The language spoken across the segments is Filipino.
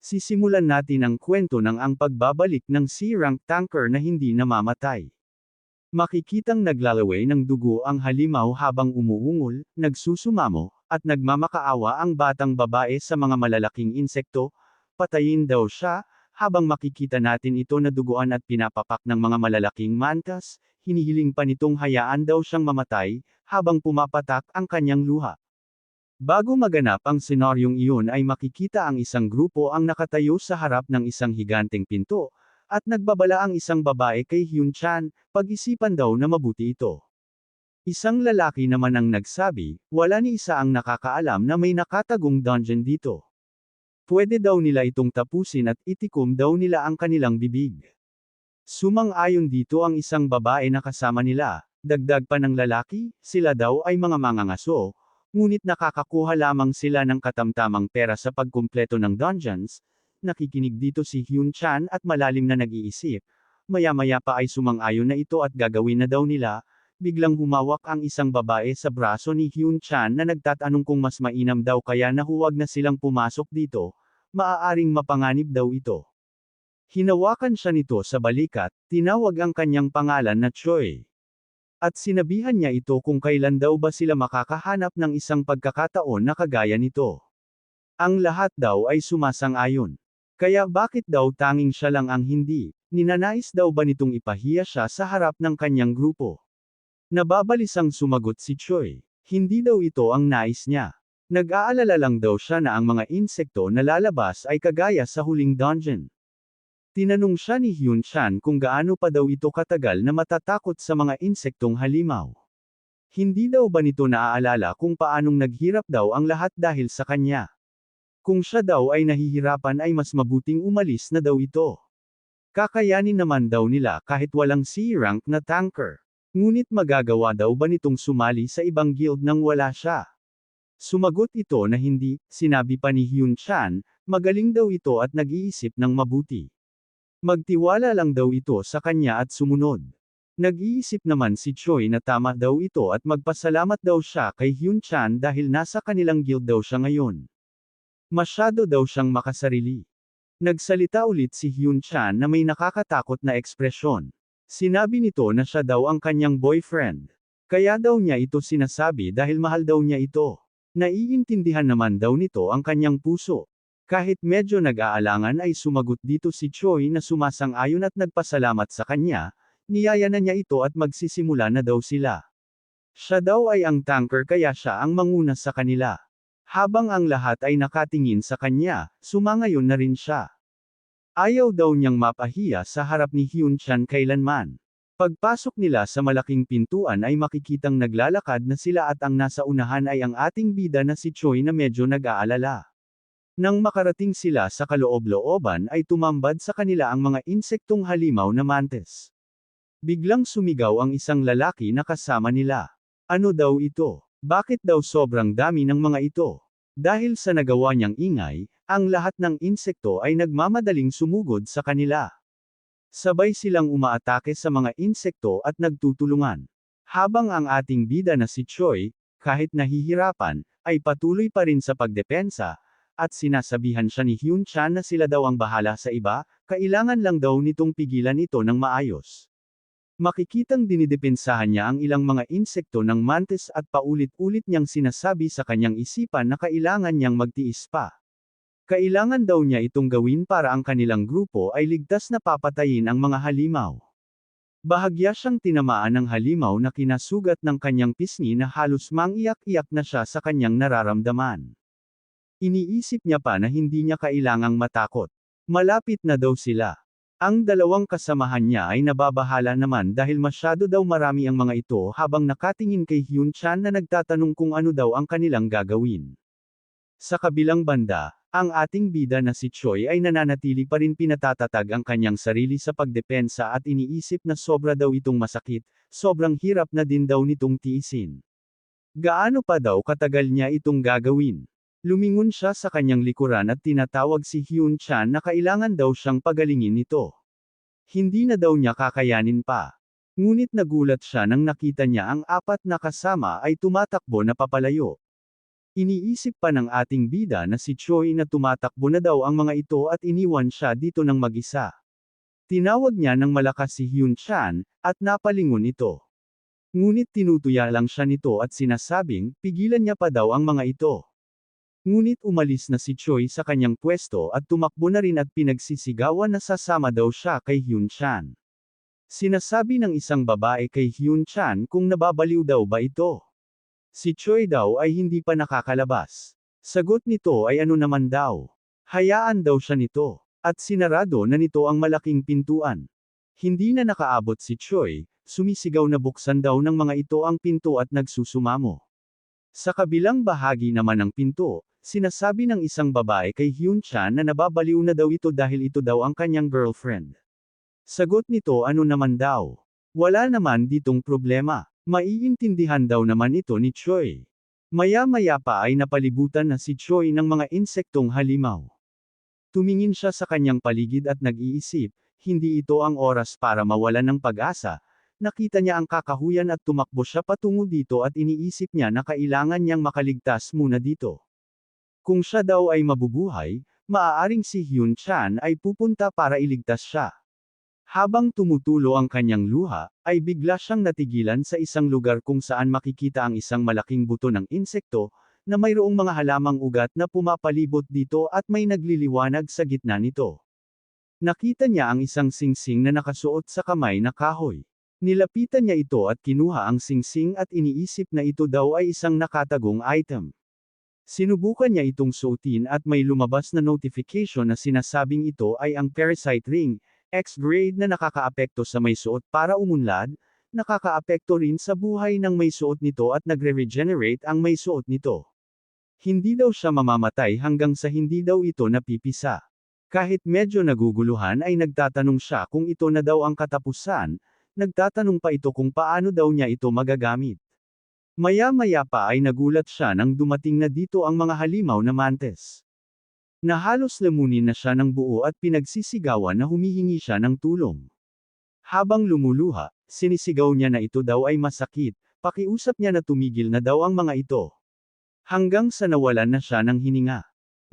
Sisimulan natin ang kwento ng ang pagbabalik ng C-rank tanker na hindi namamatay. Makikitang naglalaway ng dugo ang halimaw habang umuungol, nagsusumamo, at nagmamakaawa ang batang babae sa mga malalaking insekto. Patayin daw siya, habang makikita natin ito na duguan at pinapapak ng mga malalaking mantas, hinihiling pa nitong hayaan daw siyang mamatay, habang pumapatak ang kanyang luha. Bago maganap ang senaryong iyon ay makikita ang isang grupo ang nakatayo sa harap ng isang higanteng pinto, at nagbabala ang isang babae kay Hyun-chan, pag-isipan daw na mabuti ito. Isang lalaki naman ang nagsabi, wala ni isa ang nakakaalam na may nakatagong dungeon dito. Pwede daw nila itong tapusin at itikom daw nila ang kanilang bibig. Sumang-ayon dito ang isang babae na kasama nila, dagdag pa ng lalaki, sila daw ay mga mangangaso, ngunit nakakakuha lamang sila ng katamtamang pera sa pagkumpleto ng dungeons. Nakikinig dito si Hyun-chan at malalim na nag-iisip. Maya-maya pa ay sumang-ayon na ito at gagawin na daw nila. Biglang humawak ang isang babae sa braso ni Hyun-chan na nagtatanong kung mas mainam daw kaya na huwag na silang pumasok dito. Maaaring mapanganib daw ito. Hinawakan siya nito sa balikat, tinawag ang kanyang pangalan na Choi. At sinabihan niya ito kung kailan daw ba sila makakahanap ng isang pagkakataon na kagaya nito. Ang lahat daw ay sumasang-ayon. Kaya bakit daw tanging siya lang ang hindi? Ninanais daw ba nitong ipahiya siya sa harap ng kanyang grupo? Nababalisang sumagot si Choi. Hindi daw ito ang nais niya. Nag-aalala lang daw siya na ang mga insekto na lalabas ay kagaya sa huling dungeon. Tinanong siya ni Hyun-chan kung gaano pa daw ito katagal na matatakot sa mga insektong halimaw. Hindi daw ba nito naaalala kung paanong naghirap daw ang lahat dahil sa kanya? Kung siya daw ay nahihirapan ay mas mabuting umalis na daw ito. Kakayanin naman daw nila kahit walang C-rank na tanker. Ngunit magagawa daw ba nitong sumali sa ibang guild nang wala siya? Sumagot ito na hindi, sinabi pa ni Hyun-chan, magaling daw ito at nag-iisip ng mabuti. Magtiwala lang daw ito sa kanya at sumunod. Nag-iisip naman si Choi na tama daw ito at magpasalamat daw siya kay Hyun-chan dahil nasa kanilang guild daw siya ngayon. Masyado daw siyang makasarili. Nagsalita ulit si Hyun-chan na may nakakatakot na ekspresyon. Sinabi nito na siya daw ang kanyang boyfriend. Kaya daw niya ito sinasabi dahil mahal daw niya ito. Naiintindihan naman daw nito ang kanyang puso. Kahit medyo nag-aalangan ay sumagot dito si Choi na sumasang-ayon at nagpasalamat sa kanya, niyaya na niya ito at magsisimula na daw sila. Siya daw ay ang tanker kaya siya ang manguna sa kanila. Habang ang lahat ay nakatingin sa kanya, sumangayon na rin siya. Ayaw daw niyang mapahiya sa harap ni Hyun-chan kailanman. Pagpasok nila sa malaking pintuan ay makikitang naglalakad na sila at ang nasa unahan ay ang ating bida na si Choi na medyo nag-aalala. Nang makarating sila sa kaloob-looban ay tumambad sa kanila ang mga insektong halimaw na mantis. Biglang sumigaw ang isang lalaki na kasama nila. Ano daw ito? Bakit daw sobrang dami ng mga ito? Dahil sa nagawa niyang ingay, ang lahat ng insekto ay nagmamadaling sumugod sa kanila. Sabay silang umaatake sa mga insekto at nagtutulungan. Habang ang ating bida na si Choi, kahit nahihirapan, ay patuloy pa rin sa pagdepensa, at sinasabihan siya ni Hyun-chan na sila daw ang bahala sa iba, kailangan lang daw nitong pigilan ito ng maayos. Makikitang dinidepensahan niya ang ilang mga insekto ng mantis at paulit-ulit niyang sinasabi sa kanyang isipan na kailangan niyang magtiis pa. Kailangan daw niya itong gawin para ang kanilang grupo ay ligtas na papatayin ang mga halimaw. Bahagya siyang tinamaan ng halimaw na kinasugat ng kanyang pisngi na halos mangiyak-iyak na siya sa kanyang nararamdaman. Iniisip niya pa na hindi niya kailangang matakot. Malapit na daw sila. Ang dalawang kasamahan niya ay nababahala naman dahil masyado daw marami ang mga ito habang nakatingin kay Hyun-chan na nagtatanong kung ano daw ang kanilang gagawin. Sa kabilang banda, ang ating bida na si Choi ay nananatili pa rin pinatatatag ang kanyang sarili sa pagdepensa at iniisip na sobra daw itong masakit, sobrang hirap na din daw nitong tiisin. Gaano pa daw katagal niya itong gagawin? Lumingon siya sa kanyang likuran at tinatawag si Hyun-chan na kailangan daw siyang pagalingin nito. Hindi na daw niya kakayanin pa. Ngunit nagulat siya nang nakita niya ang apat na kasama ay tumatakbo na papalayo. Iniisip pa ng ating bida na si Choi na tumatakbo na daw ang mga ito at iniwan siya dito ng mag-isa. Tinawag niya ng malakas si Hyun Chan, at napalingon ito. Ngunit tinutuya lang siya nito at sinasabing, pigilan niya pa daw ang mga ito. Ngunit umalis na si Choi sa kanyang pwesto at tumakbo na rin at pinagsisigawan na sasama daw siya kay Hyun Chan. Sinasabi ng isang babae kay Hyun Chan kung nababaliw daw ba ito. Si Choi daw ay hindi pa nakakalabas. Sagot nito ay ano naman daw. Hayaan daw siya nito. At sinarado na nito ang malaking pintuan. Hindi na nakaabot si Choi, sumisigaw na buksan daw ng mga ito ang pinto at nagsusumamo. Sa kabilang bahagi naman ng pinto, sinasabi ng isang babae kay Hyun Chan na nababaliw na daw ito dahil ito daw ang kanyang girlfriend. Sagot nito ano naman daw. Wala naman ditong problema. Maiintindihan daw naman ito ni Choi. Maya-maya pa ay napalibutan na si Choi ng mga insektong halimaw. Tumingin siya sa kanyang paligid at nag-iisip, hindi ito ang oras para mawalan ng pag-asa. Nakita niya ang kakahuyan at tumakbo siya patungo dito at iniisip niya na kailangan niyang makaligtas muna dito. Kung siya daw ay mabubuhay, maaaring si Hyun Chan ay pupunta para iligtas siya. Habang tumutulo ang kanyang luha, ay bigla siyang natigilan sa isang lugar kung saan makikita ang isang malaking buto ng insekto, na mayroong mga halamang ugat na pumapalibot dito at may nagliliwanag sa gitna nito. Nakita niya ang isang singsing na nakasuot sa kamay na kahoy. Nilapitan niya ito at kinuha ang singsing at iniisip na ito daw ay isang nakatagong item. Sinubukan niya itong suotin at may lumabas na notification na sinasabing ito ay ang parasite ring, X-grade na nakakaapekto sa may suot para umunlad, nakakaapekto rin sa buhay ng may suot nito at nagre-regenerate ang may suot nito. Hindi daw siya mamamatay hanggang sa hindi daw ito napipisa. Kahit medyo naguguluhan ay nagtatanong siya kung ito na daw ang katapusan, nagtatanong pa ito kung paano daw niya ito magagamit. Maya-maya pa ay nagulat siya nang dumating na dito ang mga halimaw na mantis. Na halos lamunin na siya ng buo at pinagsisigawan na humihingi siya ng tulong. Habang lumuluha, sinisigaw niya na ito daw ay masakit, pakiusap niya na tumigil na daw ang mga ito. Hanggang sa nawalan na siya ng hininga.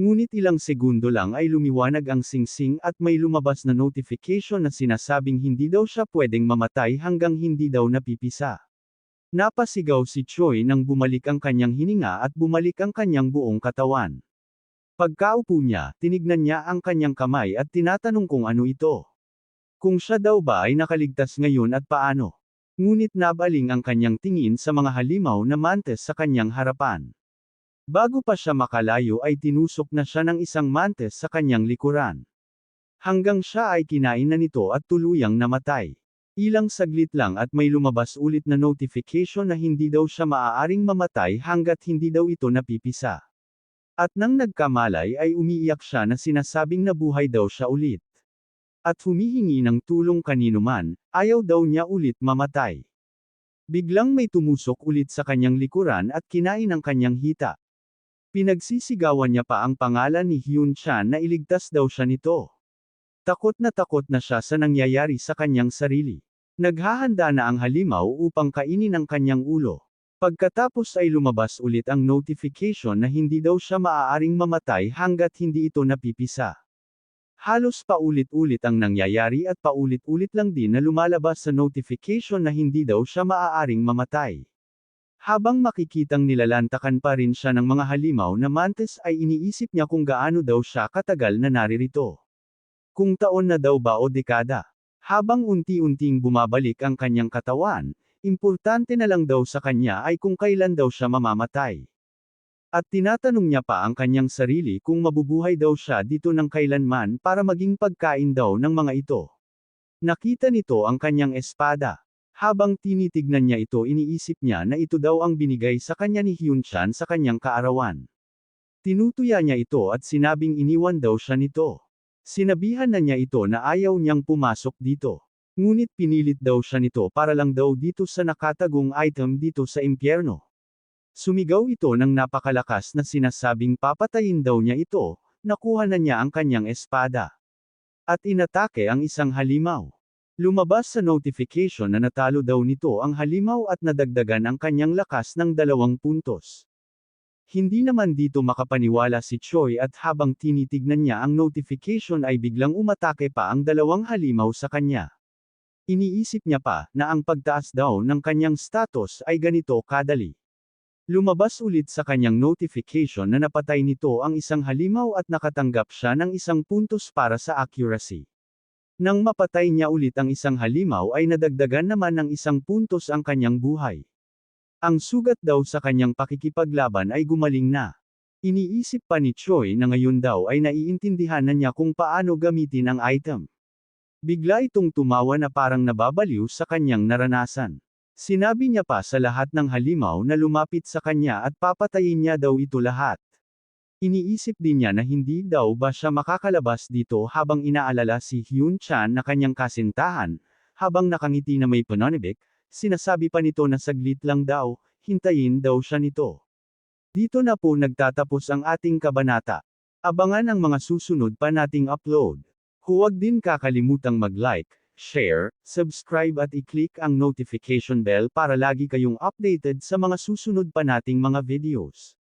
Ngunit ilang segundo lang ay lumiwanag ang singsing at may lumabas na notification na sinasabing hindi daw siya pwedeng mamatay hanggang hindi daw napipisa. Napasigaw si Choi nang bumalik ang kanyang hininga at bumalik ang kanyang buong katawan. Pagkaupo niya, tinignan niya ang kanyang kamay at tinatanong kung ano ito. Kung siya daw ba ay nakaligtas ngayon at paano. Ngunit nabaling ang kanyang tingin sa mga halimaw na mantis sa kanyang harapan. Bago pa siya makalayo ay tinusok na siya ng isang mantis sa kanyang likuran. Hanggang siya ay kinain na nito at tuluyang namatay. Ilang saglit lang at may lumabas ulit na notification na hindi daw siya maaaring mamatay hanggat hindi daw ito napipisa. At nang nagkamalay ay umiiyak siya na sinasabing nabuhay daw siya ulit. At humihingi ng tulong kanino man, ayaw daw niya ulit mamatay. Biglang may tumusok ulit sa kanyang likuran at kinain ang kanyang hita. Pinagsisigawan niya pa ang pangalan ni Hyun Chan na iligtas daw siya nito. Takot na siya sa nangyayari sa kanyang sarili. Naghahanda na ang halimaw upang kainin ang kanyang ulo. Pagkatapos ay lumabas ulit ang notification na hindi daw siya maaaring mamatay hanggat hindi ito napipisa. Halos paulit-ulit ang nangyayari at paulit-ulit lang din na lumalabas sa notification na hindi daw siya maaaring mamatay. Habang makikitang nilalantakan pa rin siya ng mga halimaw na mantis ay iniisip niya kung gaano daw siya katagal na naririto. Kung taon na daw ba o dekada. Habang unti-unting bumabalik ang kanyang katawan, importante na lang daw sa kanya ay kung kailan daw siya mamamatay. At tinatanong niya pa ang kanyang sarili kung mabubuhay daw siya dito ng kailanman para maging pagkain daw ng mga ito. Nakita nito ang kanyang espada. Habang tinitignan niya ito iniisip niya na ito daw ang binigay sa kanya ni Hyun Chan sa kanyang kaarawan. Tinutuya niya ito at sinabing iniwan daw siya nito. Sinabihan na niya ito na ayaw niyang pumasok dito. Ngunit pinilit daw siya nito para lang daw dito sa nakatagong item dito sa impyerno. Sumigaw ito ng napakalakas na sinasabing papatayin daw niya ito, nakuha na niya ang kanyang espada. At inatake ang isang halimaw. Lumabas sa notification na natalo daw nito ang halimaw at nadagdagan ang kanyang lakas ng 2 puntos. Hindi naman dito makapaniwala si Choi at habang tinitignan niya ang notification ay biglang umatake pa ang dalawang halimaw sa kanya. Iniisip niya pa, na ang pagtaas daw ng kanyang status ay ganito kadali. Lumabas ulit sa kanyang notification na napatay nito ang isang halimaw at nakatanggap siya ng 1 puntos para sa accuracy. Nang mapatay niya ulit ang isang halimaw ay nadagdagan naman ng 1 puntos ang kanyang buhay. Ang sugat daw sa kanyang pakikipaglaban ay gumaling na. Iniisip pa ni Choi na ngayon daw ay naiintindihan na niya kung paano gamitin ang item. Bigla itong tumawa na parang nababaliw sa kanyang naranasan. Sinabi niya pa sa lahat ng halimaw na lumapit sa kanya at papatayin niya daw ito lahat. Iniisip din niya na hindi daw ba siya makakalabas dito habang inaalala si Hyun Chan na kanyang kasintahan, habang nakangiti na may pananibik. Sinasabi pa nito na saglit lang daw, hintayin daw siya nito. Dito na po nagtatapos ang ating kabanata. Abangan ang mga susunod pa nating upload. Huwag din kakalimutang mag-like, share, subscribe at i-click ang notification bell para lagi kayong updated sa mga susunod pa nating mga videos.